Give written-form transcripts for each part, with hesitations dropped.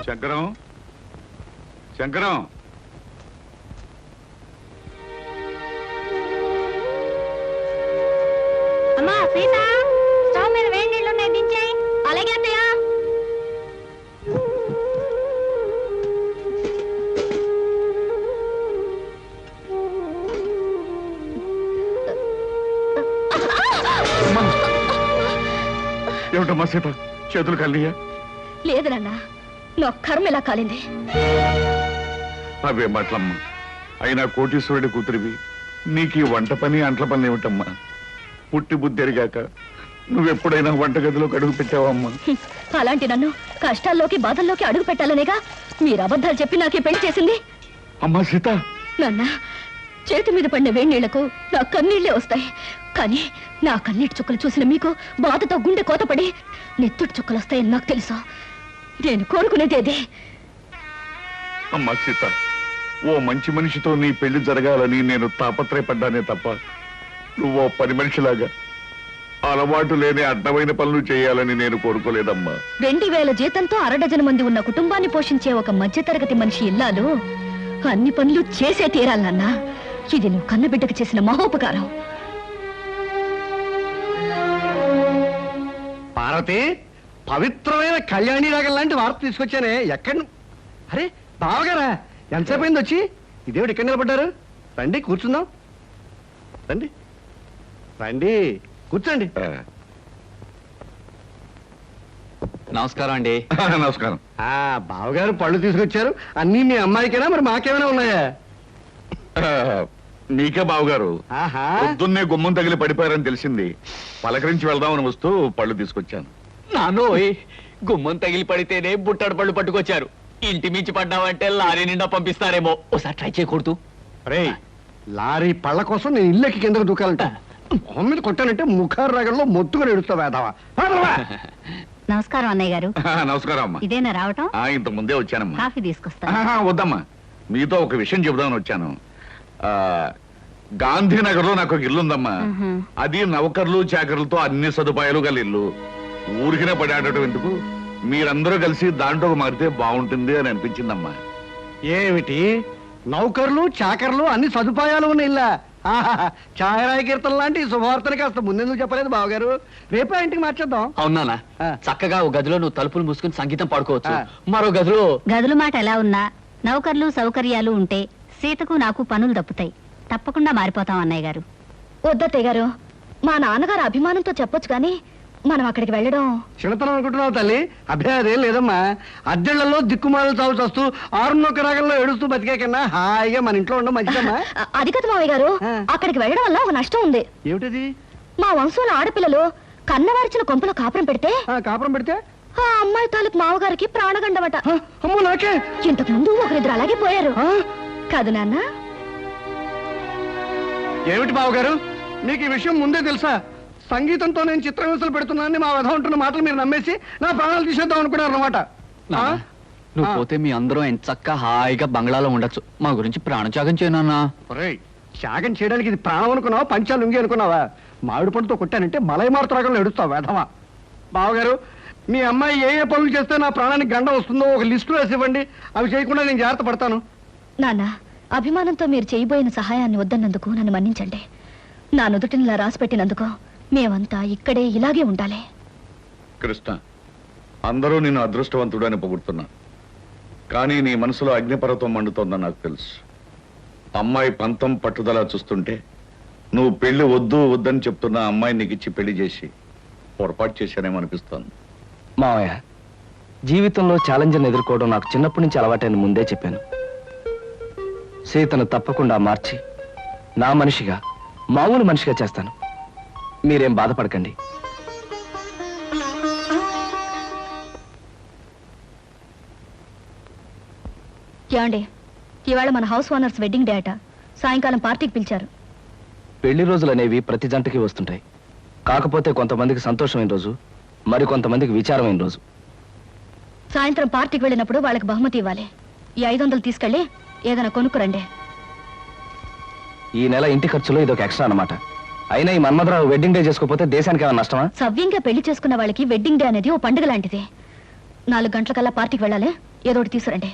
శంకరం శంకరం అమ్మా సీత స్టవ్ మీద వేడి నీళ్ళు ఉన్నాయి దించేయి. అలాగే అత్తయ్య. ఏమిటమ్మా సీత చేతులు కలియా? లేదు నాన్న, నా కర్మ ఇలా కాలింది. అవే మాటలమ్మా. అయినా కోటీశ్వరుడి కూతురివి, నీకు ఈ వంట పని అంట్ల పని ఏమిటమ్మా? పుట్టి బుద్ధి ఎరిగాక నువ్వెప్పుడైనా వంటగదిలోకి అడుగు పెట్టావమ్మా? అలాంటి నన్ను కష్టాల్లోకి బాధల్లోకి అడుగు పెట్టాలనేగా మీరు అబద్ధాలు చెప్పి నాకే పెళ్లి చేసింది. అమ్మా సీత, నాన్న చేతి మీద పడిన వేడి నీళ్లకు నా కన్నీళ్లే వస్తాయి. కానీ నా కన్నీటి చుక్కలు చూసిన మీకు బాధతో గుండె కోతపడి నెత్తుటి చుక్కలు వస్తాయని నాకు తెలుసు. నేను కోరుకునేది అదే. అమ్మా సీత, ఓ మంచి మనిషితో నీ పెళ్లి జరగాలని నేను తాపత్రయపడ్డానే తప్ప నువ్వో పని మనిషిలాగా అలవాటు లేని అడ్డమైన పనులు చేయాలని నేను కోరుకోలేదమ్మా. 2000 జీతంతో 6 మంది ఉన్న కుటుంబాన్ని పోషించే ఒక మధ్యతరగతి మనిషి ఇల్లాలు అన్ని పనులు చేసే తీరాలన్నా. ఇది నువ్వు కన్నబిడ్డకు చేసిన మహోపకారం. పార్వతి, పవిత్రమైన కళ్యాణి రాగం లాంటి వార్త తీసుకొచ్చానే. ఎక్కడ? అరే బావగారా, ఎంతసేపు అయింది వచ్చి? ఇదేమిటి ఇక్కడ నిలబడ్డారు? రండి కూర్చుందాం. రండి రండి కూర్చోండి. నమస్కారం అండి. నమస్కారం. బావగారు పళ్ళు తీసుకొచ్చారు. అన్నీ మీ అమ్మాయికేనా, మరి మాకేమైనా ఉన్నాయా? నీకే బావగారు. పొద్దున్నే గుమ్మం తగిలి పడిపోయారని తెలిసింది. పలకరించి వెళ్దామని వస్తూ పళ్ళు తీసుకొచ్చాను. నానోయ్, గుమ్మం తగిలి పడితేనే బుట్టడు పళ్ళు పట్టుకొచ్చారు. ఇంటి మించి పడ్డావంటే లారీ నిండా పంపిస్తారేమో. ఒకసారి ట్రై చేయకూడదు. రే, లారీ పళ్ళ కోసం నేను ఇల్లెక్కి కిందకు దూకాలంట. మొహం మీద కొట్టానంటే ముఖారు రాగంలో మొత్తుగా ఎడుస్తా వేదావా. నమస్కారం అన్నయ్య గారు. నమస్కారం అమ్మా. ఇదేనా రావటం? ఇంత ముందే వచ్చానమ్మా. కాఫీ తీసుకొస్తా. వద్దమ్మా, మీతో ఒక విషయం చెబుదామని వచ్చాను. గాంధీనగర్ లో నాకు ఒక ఇల్లు ఉందమ్మా. అది నౌకర్లు చాకర్లతో అన్ని సదుపాయాలు గల ఇల్లు. ఊరికినే పడాడటం ఎందుకు, మీరందరూ కలిసి దాంట్లో మారితే బాగుంటుంది అని అనిపించిందమ్మా. ఏమిటి, నౌకర్లు చాకర్లు అన్ని సదుపాయాలు ఉన్న ఇల్లా? ఛాయరాయ కీర్తన లాంటి శుభవార్తని కాస్త ముందెందుకు చెప్పలేదు బావగారు? రేపే ఇంటికి మార్చేద్దాం. అవునా? చక్కగా ఒక గదిలో నువ్వు తలుపులు మూసుకుని సంగీతం పాడుకోవచ్చు. మరో గదిలో గదుల మాట ఎలా ఉన్నా నౌకర్లు సౌకర్యాలు ఉంటే సీతకు నాకు పనులు తప్పుతాయి. తప్పకుండా మారిపోతాం అన్నయ్య గారు. వద్దత్తయ్య గారు, మా నాన్నగారు అభిమానంతో చెప్పొచ్చు కానీ మనం అక్కడికి వెళ్ళడం చిన్నతనం అనుకుంటున్నావు తల్లి. అభ్యాదేం లేదమ్మా. అద్దెళ్లలో దిక్కుమాలు చావు చస్తూ 6 రాగంలో ఏడుస్తూ బతికే కన్నా హాయిగా మన ఇంట్లో ఉండడం మంచిదమ్మా. అది కదా మావయ్య గారు, అక్కడికి వెళ్ళడం వల్ల ఒక నష్టం ఉంది. ఏమిటది? మా వంశంలో ఆడపిల్లలు కన్నవారిచిన కొంపలో కాపురం పెడితే ఆ అమ్మాయి తాలూకు మావగారికి ప్రాణగండమట. అమ్మో నాకే. ఇంతకు ముందు ఒకరిద్దరు అలాగే పోయారు కాదు నాన్న? ఏమిటి బావగారు, మీకు ఈ విషయం ముందే తెలుసా? సంగీతంతో నేను చిత్రహింసలు పెడుతున్నానని మా వధ ఉంటున్న మాటలు మీరు నమ్మేసి నా ప్రాణాలు తీసేద్దాం అనుకున్నారు అన్నమాట. నువ్వు పోతే మీ అందరం ఎంత చక్కగా హాయిగా బంగ్లాలో ఉండొచ్చు. మా గురించి ప్రాణత్యాగం చేయనా? త్యాగం చేయడానికి ఇది ప్రాణం అనుకున్నావా, పంచాలు లుంగి అనుకున్నావా? మామిడి పండుతో కొట్టానంటే మలైమారుత రాగంలో ఎడుస్తావు వేధవా. బావగారు, మీ అమ్మాయి ఏ ఏ పనులు చేస్తే నా ప్రాణానికి గండం వస్తుందో ఒక లిస్టు వేసి ఇవ్వండి. అవి చేయకుండా నేను జాగ్రత్త పడతాను. నాన్న, అభిమానంతో మీరు చేయబోయిన సహాయాన్ని వద్దన్నందుకు నన్ను మన్నించండి. నా నుదుటినిలా రాసి పెట్టినందుకు మేమంతా ఇక్కడే ఇలాగే ఉండాలి. కృష్ణ, అందరూ నిన్ను అదృష్టవంతుడని పొగుడుతున్నా, కానీ నీ మనసులో అగ్నిపర్వతం మండుతోందని నాకు తెలుసు. అమ్మాయి పంతం పట్టుదల చూస్తుంటే నువ్వు పెళ్లి వద్దు వద్దని చెప్తున్న అమ్మాయి నీకు ఇచ్చి పెళ్లి చేసి పొరపాటు చేశానేమో అనిపిస్తోంది. మావయ్య, జీవితంలో ఛాలెంజ్ని ఎదుర్కోవడం నాకు చిన్నప్పటి నుంచి అలవాటైన ముందే చెప్పాను. సీతను తప్పకుండా మార్చి నా మనిషిగా, మామూలు మనిషిగా చేస్తాను. మీరేం బాధపడకండి. ఏమండి, ఇవాళ మన హౌస్ ఓనర్స్ వెడ్డింగ్ డే అట. సాయంకాలం పార్టీకి పిలిచారు. పెళ్లి రోజులు అనేవి ప్రతి జంటకి వస్తుంటాయి. కాకపోతే కొంతమందికి సంతోషమైన రోజు, మరి కొంతమందికి విచారమైన రోజు. సాయంత్రం పార్టీకి వెళ్ళినప్పుడు వాళ్ళకి బహుమతి ఇవ్వాలి. ఈ 500 తీసుకెళ్ళి ఏదైనా కొనుక్కురండి. ఈ నెల ఇంటి ఖర్చులో ఇదొక ఎక్స్ట్రా అన్నమాట. అయినా ఈ మన్మధరావు వెడ్డింగ్ డే చేసుకోకపోతే దేశానికి ఏమైనా నష్టమా? సవ్యంగా పెళ్లి చేసుకున్న వాళ్ళకి వెడ్డింగ్ డే అనేది ఓ పండుగ లాంటిది. 4 గంటలకల్లా పార్టీకి వెళ్ళాలి. ఏదో ఒకటి తీసుకురండి.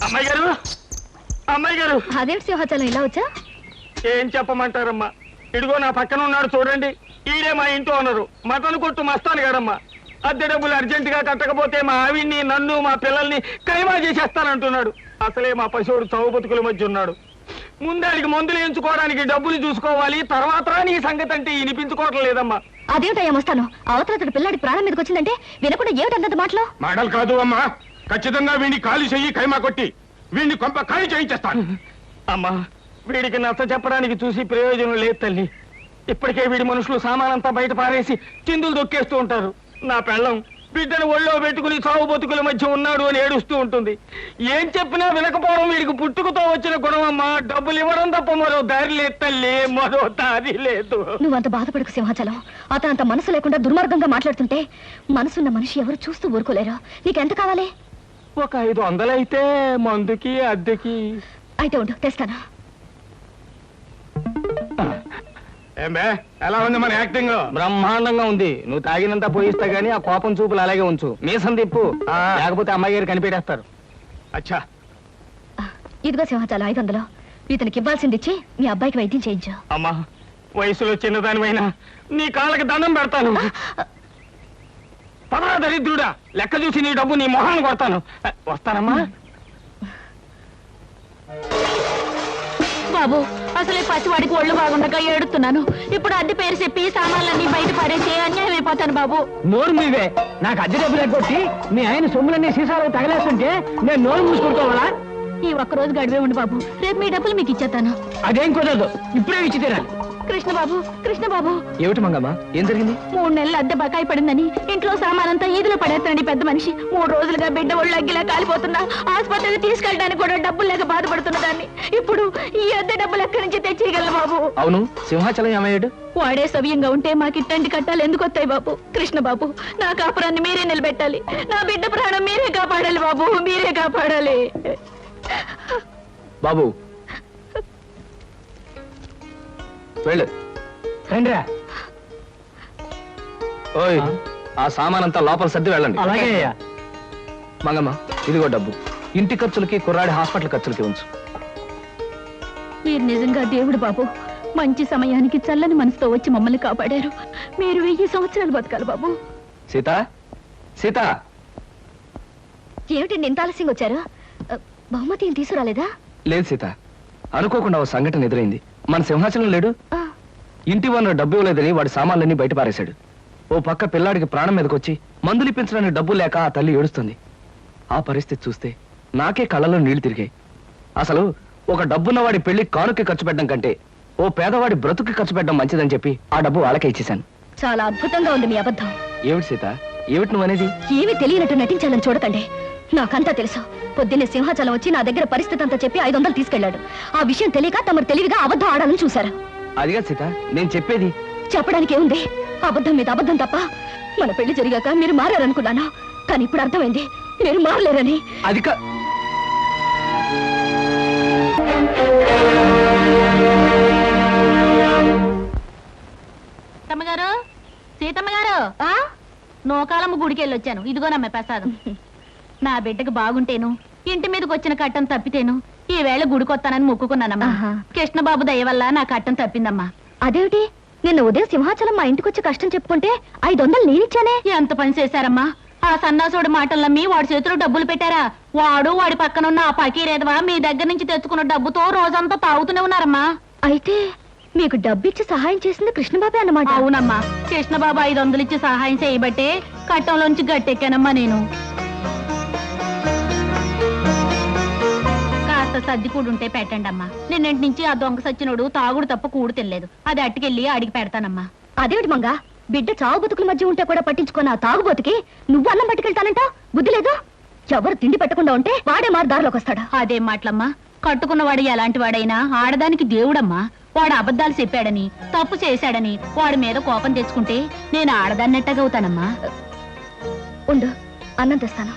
అమ్మాయి గారు, అమ్మాయి గారు, అదేంటి సింహాచలం ఇలా వచ్చా? ఏం చెప్పమంటారమ్మా? ఇదిగో నా పక్కన ఉన్నాడు చూడండి, ఈడే మా ఇంటి ఓనరు, మటన్ కొట్టు మస్తాను గారమ్మా. అద్దె డబ్బులు అర్జెంట్ గా కట్టకపోతే మా ఆవిడ్ని, నన్ను, మా పిల్లల్ని కైమా చేసేస్తానంటున్నాడు. అసలే మా పశువుడు చౌ బతుకుల మధ్య ఉన్నాడు. ముందాడికి మందులు ఎంచుకోవడానికి డబ్బులు చూసుకోవాలి, తర్వాత నీ సంగతి అంటే వినిపించుకోవటం లేదమ్మా. అదేమిటయ్యా మస్తాను, అవతల పిల్లాడి ప్రాణం మీదకి వచ్చిందంటే వినకుండా ఏమిటంత మాటలు? మాటలు కాదు అమ్మా, ఖచ్చితంగా వీడిని ఖాళీ చెయ్యి, కైమా కొట్టి వీడిని కొంప ఖాళీ చేయించేస్తాను. అమ్మా, వీడికి నచ్చ చెప్పడానికి చూసి ప్రయోజనం లేదు తల్లి. ఇప్పటికే వీడి మనుషులు సామానంతా బయట పారేసి చిందులు దొక్కేస్తూ ఉంటారు. నా పెళ్ళం బిడ్డను ఒళ్ళో పెట్టుకుని చావు బతుకుల మధ్య ఉన్నాడు అని ఏడుస్తూ ఉంటుంది. ఏం చెప్పినా వినకపోవడం వీడికి పుట్టుకతో వచ్చిన గుణమమ్మా. డబ్బులు ఇవ్వడం తప్ప మరో దారి లేదు తల్లి, మరో దారి లేదు. నువ్వంత బాధపడకు సింహాచలం. అతను అంత మనసు లేకుండా దుర్మార్గంగా మాట్లాడుతుంటే మనసున్న మనిషి ఎవరు చూస్తూ ఊరుకోలేరు. నీకెంత కావాలి? ఒక 500 అయితే మందుకి అద్దెకి. అయితే ఉండు, తెస్తాను. ఏమే ఎలా ఉంది మన యాక్టింగ్? బ్రహ్మాండంగా ఉంది. నువ్వు తాగినంత పోయిస్తా గానీ ఆ కోపం చూపులు అలాగే ఉంచు. మీసం తిప్పు, లేకపోతే అమ్మాయి గారు కనిపెట్టేస్తారు. అచ్చా, ఇదిగో సింహాచలం 500. ఇతనికి ఇవ్వాల్సింది ఇచ్చి మీ అబ్బాయికి వైద్యం చేయించు. అమ్మా, వయసులో చిన్నదానివైనా నీ కాళ్ళకి దండం పెడతాను. పదరా దరిద్రుడా, లెక్క చూసి నీ డబ్బు నీ మొహాన్ని కొడతాను. వస్తానమ్మా. బాబు, అసలే పసివాడికి ఒళ్ళు బాగుండగా ఏడుతున్నాను. ఇప్పుడు అద్దె పేరు చెప్పి సామాన్లన్నీ బయట పారేసి అన్యాయం అయిపోతాను బాబు. నోరు మీవే. నాకు అద్దె డబ్బులు ఎగ్గొట్టి మీ ఆయన సొమ్ములన్నీ సీసాలు తగలేస్తుంటే నేను నోరు మూసుకుంటావాలా? ఈ ఒక్కరోజు గడివే ఉండి బాబు, రేపు మీ డబ్బులు మీకు ఇచ్చేస్తాను. అదేం కుదరదు, ఇప్పుడే ఇచ్చి తీరాలి. కృష్ణ బాబు, కృష్ణ బాబు. ఏమిటి మంగమ్మ, ఏం జరిగింది? 3 నెలలు అద్దె బకాయి పడిందని ఇంట్లో సామానంతా ఈదులో పడేస్తానండి పెద్ద మనిషి. 3 రోజులుగా బిడ్డ ఒళ్ళు అగ్గిలా కాలిపోతున్నా, ఆసుపత్రికి తీసుకెళ్ళడానికి కూడా డబ్బులు లేక బాధపడుతున్న దాన్ని. ఇప్పుడు ఈ అద్దె డబ్బులు ఎక్కడి నుంచి తెచ్చేయగలను బాబు? అవును, సింహాచలం ఏమయ్యాడు? వాడే సవ్యంగా ఉంటే మాకు ఇట్టండి కట్టాలి ఎందుకు వస్తాయి బాబు? కృష్ణ బాబు, నా కాపురాన్ని మీరే నిలబెట్టాలి. నా బిడ్డ ప్రాణం మీరే కాపాడాలి బాబు, మీరే కాపాడాలి. బాబు వెళ్ళు. రండిరా. ఓయ్, ఆ సామానంతా లోపల సర్ది వెళ్ళండి. అలాగే అయ్యా. మంగమ్మ, ఇదిగో డబ్బు. ఇంటి ఖర్చులకి, కుర్రాడి హాస్పిటల్ ఖర్చులకి ఉంచు. మీరు నిజంగా దేవుడు బాబు. మంచి సమయానికి చల్లని మనసుతో వచ్చి మమ్మల్ని కాపాడారు. మీరు 1000 సంవత్సరాలు బతకాలి బాబు. సీత, సీత. ఏమిటండి ఇంత ఆలస్యంగా వచ్చారు? బహుమతి ఏం తీసుకురాలేదా? లేదు సీత, అనుకోకుండా ఓ సంఘటన ఎదురైంది. మన సింహాచలం లేడు, ఆ, ఇంటి వల్ల డబ్బు ఇవ్వలేదని వాడి సామాన్లన్నీ బయట పారేశాడు. ఓ పక్క పిల్లాడికి ప్రాణం మీదకొచ్చి మందులు ఇప్పించడానికి డబ్బు లేక ఆ తల్లి ఏడుస్తుంది. ఆ పరిస్థితి చూస్తే నాకే కళ్ళలో నీళ్లు తిరిగాయి. అసలు ఒక డబ్బున్న వాడి పెళ్లి కానుక ఖర్చు పెట్టడం కంటే ఓ పేదవాడి బ్రతుకు ఖర్చు పెట్టడం మంచిదని చెప్పి ఆ డబ్బు వాళ్ళకే ఇచ్చేశాను. చాలా అద్భుతంగా ఉంది మీ అబద్ధం. ఏమిటి సీత, ఏమిటి నువ్వనేది? ఏమీ తెలియనట్టు నటించాలని చూడకండి. నాకంతా తెలుసు. పొద్దున్నే సింహాచలం వచ్చి నా దగ్గర పరిస్థితి అంతా చెప్పి 500 తీసుకెళ్లాడు. ఆ విషయం తెలియక తమరు తెలివిగా అబద్ధం ఆడాలని చూశారు. అదిగా సీత, నేను చెప్పేది. చెప్పడానికి ఏముంది? అబద్ధం మీద అబద్ధం తప్ప. మన పెళ్లి జరిగాక మీరు మారారనుకున్నాను, కానీ ఇప్పుడు అర్థమైంది మీరు మారలేరని. అది సీతమ్మగారు, సీతమ్మగారు, నోకాలమ్మ గుడికి వెళ్ళొచ్చాను. ఇదిగోనమ్మ ప్రసాదం. నా బిడ్డకు బాగుంటేను, ఇంటి మీదకి వచ్చిన కట్టం తప్పితేను ఈ వేళ గుడికొత్తానని మొక్కుకున్నానమ్మా. కృష్ణబాబు దయ వల్ల నా కట్టం తప్పిందమ్మా. అదేమిటి, నిన్న ఉదయం సింహాచలం మా ఇంటికి వచ్చి కష్టం చెప్పుకుంటే 500 నేనిచ్చానే. ఎంత పని చేశారమ్మా? ఆ సన్నాసుడు మాటలు నమ్మి వాడి చేతిలో డబ్బులు పెట్టారా? వాడు వాడి పక్కనున్న ఆ పకీరేదవా మీ దగ్గర నుంచి తెచ్చుకున్న డబ్బుతో రోజంతా తాగుతూనే ఉన్నారమ్మా. అయితే మీకు డబ్బిచ్చి సహాయం చేసింది కృష్ణబాబే అన్నమాట. అవునమ్మా, కృష్ణబాబు 500 ఇచ్చి సహాయం చేయబట్టే కట్టంలోంచి గట్టెక్కానమ్మా నేను. కాస్త సర్ది కూడుంటే పెట్టండి అమ్మా. నిన్నటి నుంచి ఆ దొంగ సచ్చినోడు తాగుడు తప్ప కూడు తినలేదు. అది అట్టుకెళ్ళి అడిగి పెడతానమ్మా. అదేమిటి మంగా, బిడ్డ చావు బతుకుల మధ్య ఉంటే కూడా పట్టించుకున్న ఆ తాగుబోతుకి నువ్వు అన్నం పట్టుకెళ్తానంట? బుద్ధి లేదు. ఎవరు తిండి పెట్టకుండా ఉంటే వాడే మారు దారిలోకి వస్తాడా? అదేం మాటలమ్మా, కట్టుకున్నవాడు ఎలాంటి వాడైనా ఆడదానికి దేవుడమ్మా. వాడు అబద్ధాలు చెప్పాడని, తప్పు చేశాడని వాడి మీద కోపం తెచ్చుకుంటే నేను ఆడదాన్నట్టగవుతానమ్మా. ఉండు, అన్నం తెస్తాను.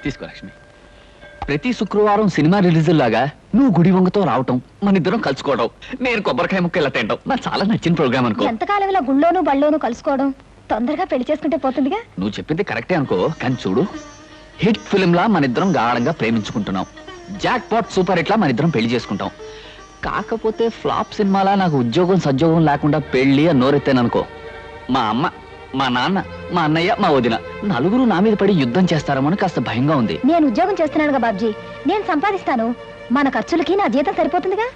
తీసుకో లక్ష్మి. ప్రతి శుక్రవారం సినిమా రిలీజ్ లాగా నువ్వు గుడి వంగతో రావటం, మన ఇద్దరం కలుసుకోవడం, నేను కొబ్బరికాయ ముక్క ఇలా తింటాం నాకు చాలా నచ్చిన ప్రోగ్రామ్ అనుకో. ఎంతకాలం ఇలా గుళ్ళోను బళ్ళోను కలుసుకోవడం, తొందరగా పెళ్లి చేసుకుంటే పోతుందిగా. నువ్వు చెప్పింది కరెక్టే అనుకో, కానీ చూడు హిట్ ఫిల్మ్ లా మన ఇద్దరం గాఢంగా ప్రేమించుకుంటున్నాం. జాక్ పాట్ సూపర్ హిట్ లా మన ఇద్దరం పెళ్లి చేసుకుంటాం. కాకపోతే ఫ్లాప్ సినిమాలా నాకు ఉద్యోగం సద్యోగం లేకుండా పెళ్లి అని నోరెత్తాననుకో, మా అమ్మ, మా నాన్న, మా అన్నయ్య, మా వదిన నలుగురు నా మీద పడి యుద్ధం చేస్తారేమో కాస్త భయంగా ఉంది. నేను ఉద్యోగం చేస్తున్నానుగా బాబ్జీ, నేను సంపాదిస్తాను. మన ఖర్చులకి నా జీతం సరిపోతుందిగా.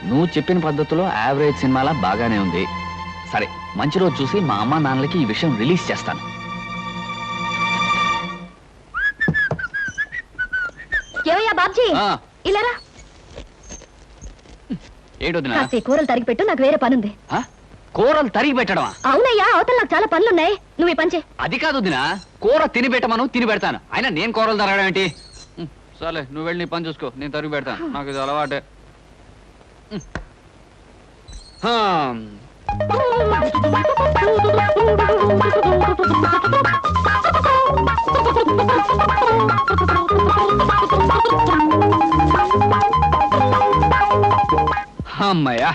నువ్వు చెప్పిన పద్ధతిలో యావరేజ్ సినిమాలా బాగానే ఉంది. సరే, మంచి రోజు చూసి మా అమ్మ నాన్నలకి ఈ విషయం రిలీజ్ చేస్తాను. ఏమయ్యా బాబ్జీ, ఆ. ఇలారా. ఏంటొదినా? కాస్త ఈ కూరలు తరిగి పెట్టు, నాకు వేరే పనుంది. కూరలు తరిగి పెట్టడమా? అవునయ్యా, అవతల నాకు చాలా పనులున్నాయి. నువ్వు ఈ పని చేయి. అది కాదు వదినా, కూర తిని పెట్టమను, తిని పెడతాను. అయినా నేను కూరలు తరగడం ఏంటి? సరే, నువ్వు వెళ్ళి నీ పని చూసుకో, నేను తరిగి పెడతాను, నాకు ఇది అలవాటే. అమ్మయ్యా,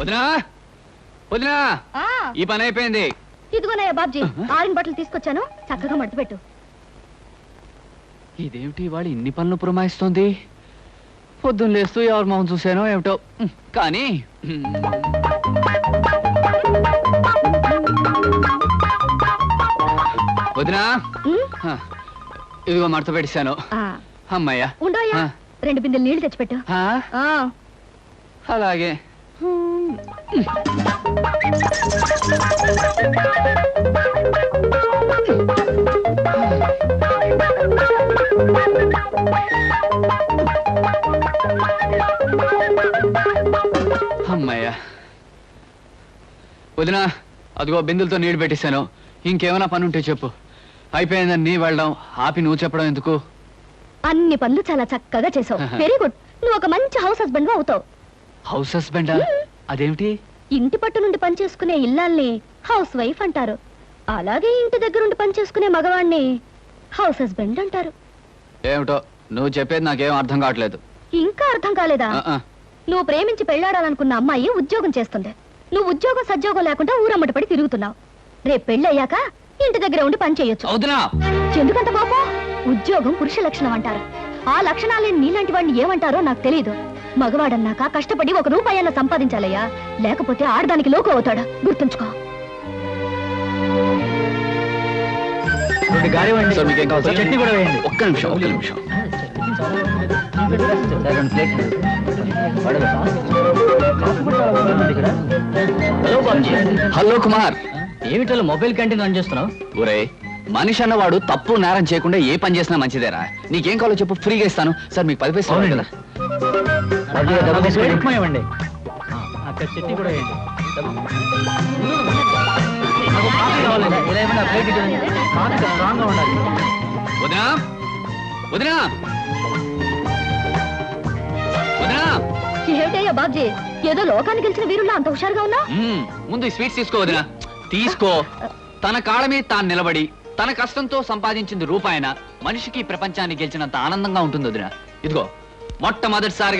వదినా వదినా, ఈ పని అయిపోయింది. ఇదిగోనయ్యా బాబ్జీ, ఆరిన బట్టలు తీసుకొచ్చాను, చక్కగా మడత పెట్టు. ఇదేమిటి వాళ్ళు ఇన్ని పనులు పురమాయిస్తోంది? పొద్దున్న లేస్తూ ఎవరి మొహం చూసానో ఏమిటో. కానీ వదినా, ఇదిగో మడత పెట్టేశాను. అమ్మయ్యా. ఉండోయ్యా, 2 బిందెలు నీళ్లు తెచ్చిపెట్టు. అలాగే. అమ్మయ్యా. వదినా, అదిగో బిందులతో నీళ్లు పెట్టేశాను. ఇంకేమైనా పని ఉంటే చెప్పు. అయిపోయిందని నీ వెళ్ళడం ఆపి నువ్వు చెప్పడం ఎందుకు? అన్ని పనులు చాలా చక్కగా చేసావు. Very good. నువ్వు ఒక మంచి హౌస్ హస్బెండ్ అవుతావు. హౌస్ హస్బెండా? అదేమిటి? ఇంటి పట్టు నుండి పని చేసుకునే ఇల్లాల్ని హౌస్ వైఫ్ అంటారు. అలాగే ఇంటి దగ్గర ఉండి పని చేసుకునే మగవాణ్ణి హౌస్ హస్బెండ్ అంటారు. ఏమిటో నువ్వు చెప్పేది నాకేం అర్థం కావట్లేదు. ఇంకా అర్థం కాలేదా? నువ్వు ప్రేమించి పెళ్లాడాలనుకున్న అమ్మాయి ఉద్యోగం చేస్తుంది. నువ్వు ఉద్యోగం సద్యోగం లేకుండా ఊరమ్మటి పడి తిరుగుతున్నావు. రేపు పెళ్లి అయ్యాక ఇంటి దగ్గర ఉండి పని చేయొచ్చు. ఎందుకంత కోపం? ఉద్యోగం పురుష లక్షణం అంటారు. ఆ లక్షణాలేని నీలాంటి వాడిని ఏమంటారో నాకు తెలియదు. మగవాడన్నాక కష్టపడి 1 రూపాయన్నా సంపాదించాలయ్యా, లేకపోతే ఆడదానికి లోకు అవుతాడు. గుర్తుంచుకో. చట్నీ కూడా వేయండి. ఒక్క నిమిషం. హలో కుమార్, ఏమిటో మొబైల్ క్యాంటీన్ రన్ చేస్తున్నావు? ఒరే, మనిషి అన్నవాడు తప్పు నేరం చేయకుండా ఏ పని చేసినా మంచిదేరా. నీకేం కావాలో చెప్పు, ఫ్రీగా ఇస్తాను. సార్ మీకు 10 పైసలు కదా. ఇవ్వండి. చట్నీ కూడా వేయండి. వదినా వదినా వదినా. ఏమిటయ్యా బాబ్జీ, ఏదో లోకానికి గెలిచిన వీరుల్లో అంత హుషారుగా ఉన్నా? ముందు ఈ స్వీట్స్ తీసుకో వదినా, తీసుకో. తన కాళ్ళ మీద తాను నిలబడి తన కష్టంతో సంపాదించింది రూపాయన మనిషికి ప్రపంచాన్ని గెలిచినంత ఆనందంగా ఉంటుంది వదినా. ఇదిగో మొట్టమొదటిసారి